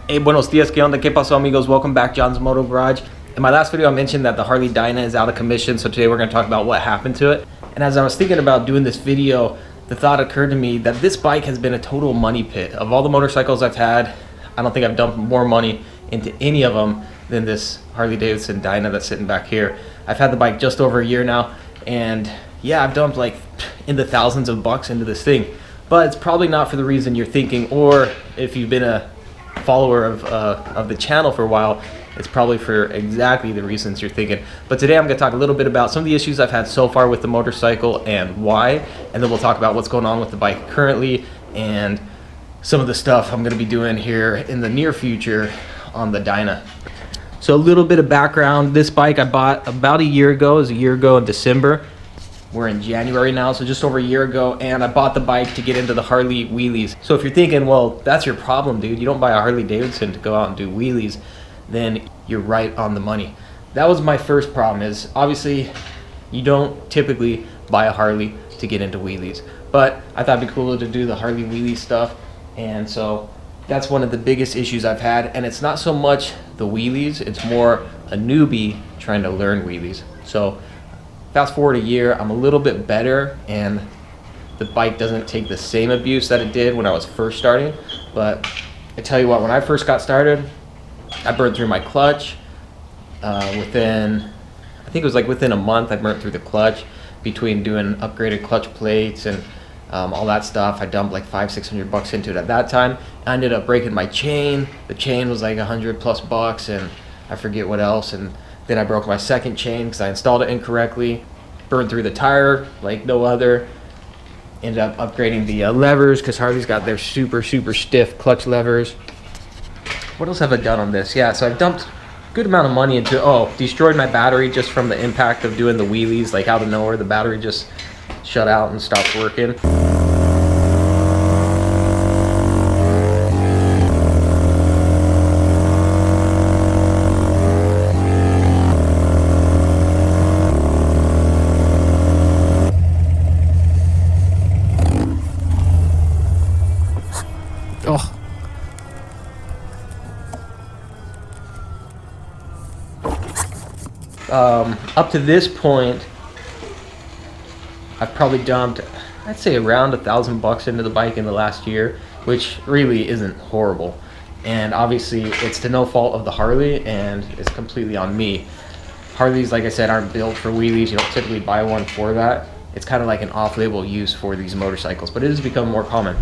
Hey, buenos dias, ¿qué onda? ¿Qué pasó, amigos? Welcome back, John's Moto Garage. In my last video, I mentioned that the Harley Dyna is out of commission, so today we're going to talk about what happened to it. And as I was thinking about doing this video, the thought occurred to me that this bike has been a total money pit. Of all the motorcycles I've had, I don't think I've dumped more money into any of them than this Harley Davidson Dyna that's sitting back here. I've had the bike just over a year now, and yeah, I've dumped like in the thousands of bucks into this thing. But it's probably not for the reason you're thinking, or if you've been a follower of the channel for a while, it's probably for exactly the reasons you're thinking. But today I'm going to talk a little bit about some of the issues I've had so far with the motorcycle and why, and then we'll talk about what's going on with the bike currently and some of the stuff I'm going to be doing here in the near future on the Dyna. So a little bit of background. This bike I bought about a year ago. It was a year ago in December. We're in January now, so just over a year ago, and I bought the bike to get into the Harley wheelies. So if you're thinking, well, that's your problem, dude, you don't buy a Harley Davidson to go out and do wheelies, then you're right on the money. That was my first problem, is obviously you don't typically buy a Harley to get into wheelies, but I thought it'd be cooler to do the Harley wheelie stuff, and so that's one of the biggest issues I've had. And it's not so much the wheelies, it's more a newbie trying to learn wheelies. So fast forward a year, I'm a little bit better, and the bike doesn't take the same abuse that it did when I was first starting. But I tell you what, when I first got started, I burned through my clutch. Within a month, I burnt through the clutch between doing upgraded clutch plates and all that stuff. I dumped like $500-600 bucks into it at that time. I ended up breaking my chain. The chain was like $100+ and I forget what else. And then I broke my second chain because I installed it incorrectly. Burned through the tire like no other. Ended up upgrading the levers because Harley's got their super stiff clutch levers. What else have I done on this? Yeah, so I've dumped a good amount of money into, destroyed my battery just from the impact of doing the wheelies. Like out of nowhere, the battery just shut out and stopped working. Up to this point, I've probably dumped, I'd say around $1,000 into the bike in the last year, which really isn't horrible. And obviously it's to no fault of the Harley, and it's completely on me. Harleys, like I said, aren't built for wheelies. You don't typically buy one for that. It's kind of like an off-label use for these motorcycles, but it has become more common.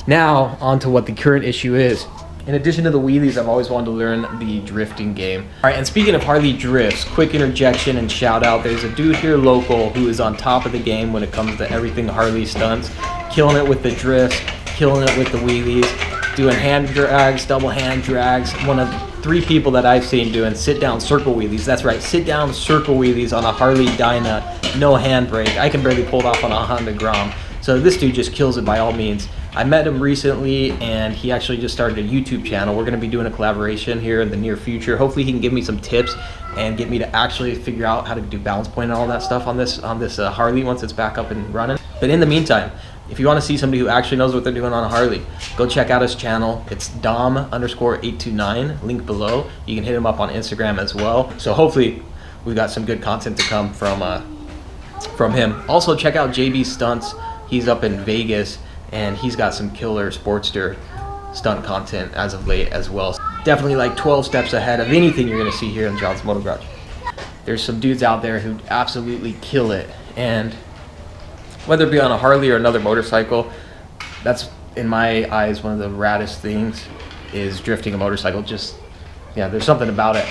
Now, on to what the current issue is. In addition to the wheelies, I've always wanted to learn the drifting game. All right, and speaking of Harley drifts, quick interjection and shout out. There's a dude here local who is on top of the game when it comes to everything Harley stunts. Killing it with the drifts, killing it with the wheelies, doing hand drags, double hand drags. One of 3 people that I've seen doing sit-down circle wheelies. That's right, sit-down circle wheelies on a Harley Dyna, no handbrake. I can barely pull it off on a Honda Grom. So this dude just kills it by all means. I met him recently, and he actually just started a YouTube channel. We're going to be doing a collaboration here in the near future. Hopefully he can give me some tips and get me to actually figure out how to do balance point and all that stuff on this Harley once it's back up and running. But in the meantime, if you want to see somebody who actually knows what they're doing on a Harley, go check out his channel. It's Dom_829, link below. You can hit him up on Instagram as well. So hopefully we've got some good content to come from him. Also check out JBStuntz. He's up in Vegas, and he's got some killer Sportster stunt content as of late as well. Definitely like 12 steps ahead of anything you're gonna see here in John's Moto Garage. There's some dudes out there who absolutely kill it, and whether it be on a Harley or another motorcycle, that's in my eyes one of the raddest things is drifting a motorcycle. Just, yeah, there's something about it.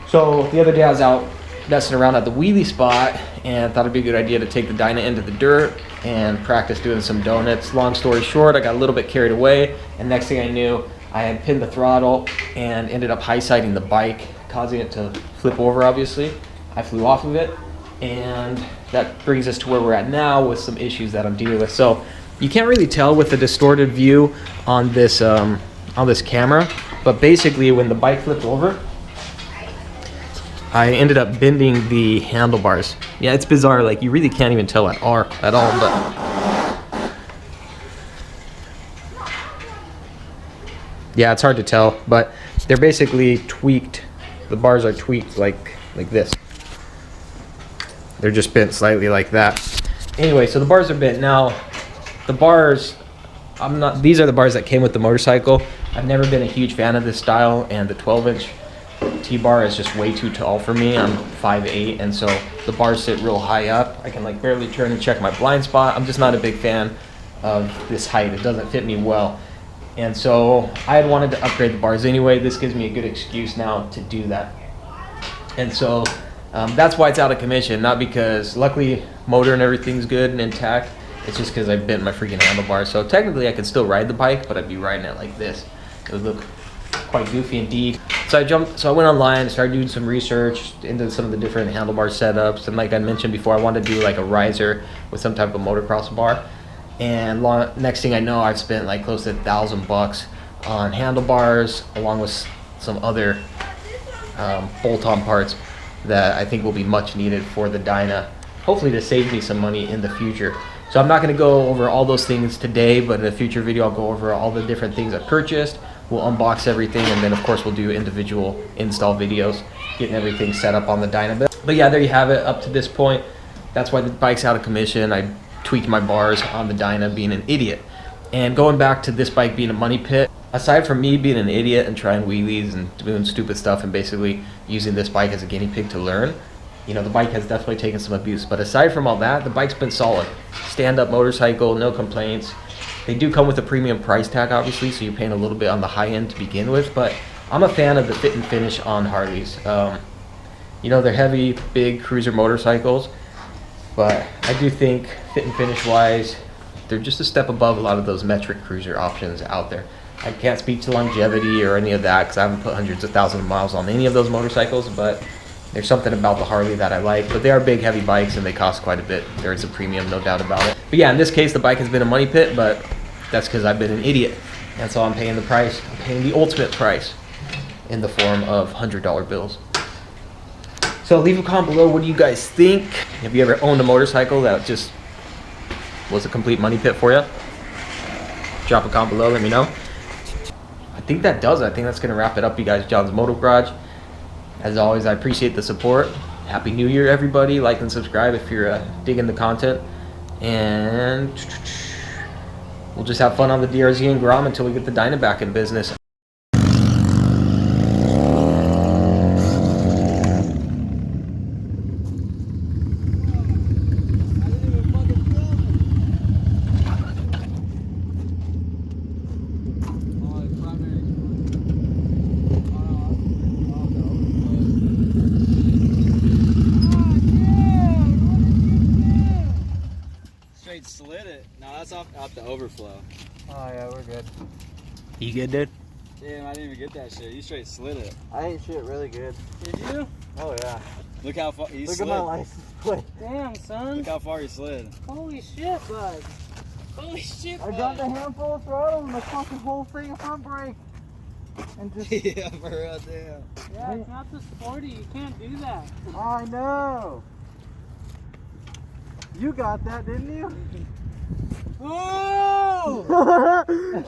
So the other day I was out messing around at the wheelie spot and thought it'd be a good idea to take the Dyna into the dirt and practice doing some donuts. Long story short, I got a little bit carried away, and next thing I knew, I had pinned the throttle and ended up high-siding the bike, causing it to flip over, obviously. I flew off of it, and that brings us to where we're at now with some issues that I'm dealing with. So you can't really tell with the distorted view on this camera, but basically when the bike flipped over, I ended up bending the handlebars. Yeah, it's bizarre. Like, you really can't even tell at all, but Yeah, it's hard to tell, but they're basically tweaked. The bars are tweaked like this. They're just bent slightly like that. Anyway, so the bars are bent. Now, the bars, these are the bars that came with the motorcycle. I've never been a huge fan of this style, and the 12-inch T-bar is just way too tall for me. I'm 5'8", and so the bars sit real high up. I can like barely turn and check my blind spot. I'm just not a big fan of this height. It doesn't fit me well. And so I had wanted to upgrade the bars anyway. This gives me a good excuse now to do that. And so that's why it's out of commission, not because luckily motor and everything's good and intact. It's just because I bent my freaking handlebars. So technically I could still ride the bike, but I'd be riding it like this. It would look quite goofy indeed. So I went online, started doing some research into some of the different handlebar setups. And like I mentioned before, I wanted to do like a riser with some type of motocross bar. And next thing I know, I've spent like close to $1,000 on handlebars, along with some other bolt-on parts that I think will be much needed for the Dyna, hopefully to save me some money in the future. So I'm not going to go over all those things today, but in a future video I'll go over all the different things I purchased. We'll unbox everything, and then of course we'll do individual install videos, getting everything set up on the Dyna. But yeah, there you have it up to this point. That's why the bike's out of commission. I tweaked my bars on the Dyna, being an idiot. And going back to this bike being a money pit, aside from me being an idiot and trying wheelies and doing stupid stuff and basically using this bike as a guinea pig to learn, you know, the bike has definitely taken some abuse. But aside from all that, the bike's been solid. Stand-up motorcycle, no complaints. They do come with a premium price tag, obviously, so you're paying a little bit on the high end to begin with, but I'm a fan of the fit and finish on Harleys. You know, they're heavy, big cruiser motorcycles, but I do think fit and finish wise, they're just a step above a lot of those metric cruiser options out there. I can't speak to longevity or any of that because I haven't put hundreds of thousands of miles on any of those motorcycles, but there's something about the Harley that I like. But they are big, heavy bikes, and they cost quite a bit. There is a premium, no doubt about it. But yeah, in this case, the bike has been a money pit, but that's because I've been an idiot. And so I'm paying the price. I'm paying the ultimate price in the form of $100 bills. So leave a comment below. What do you guys think? Have you ever owned a motorcycle that just was a complete money pit for you? Drop a comment below, let me know. I think that does it. I think that's gonna wrap it up, you guys. John's Moto Garage. As always, I appreciate the support. Happy New Year, everybody. Like and subscribe if you're digging the content. And we'll just have fun on the DRZ and Grom until we get the Dyna back in business. Slid it. No, that's off the overflow. Oh yeah, we're good. You good, dude? Damn, I didn't even get that shit. You straight slid it. I ate shit really good. Did you? Oh yeah. Look how far you Look slid. at my license plate. Damn, son. Look how far you slid. Holy shit, bud. Holy shit, I bud. dropped a handful of throttle and the fucking whole thing front brake. And just Yeah, for real, damn. Yeah, it's not the sporty. You can't do that. I know. You got that, didn't you? Oh!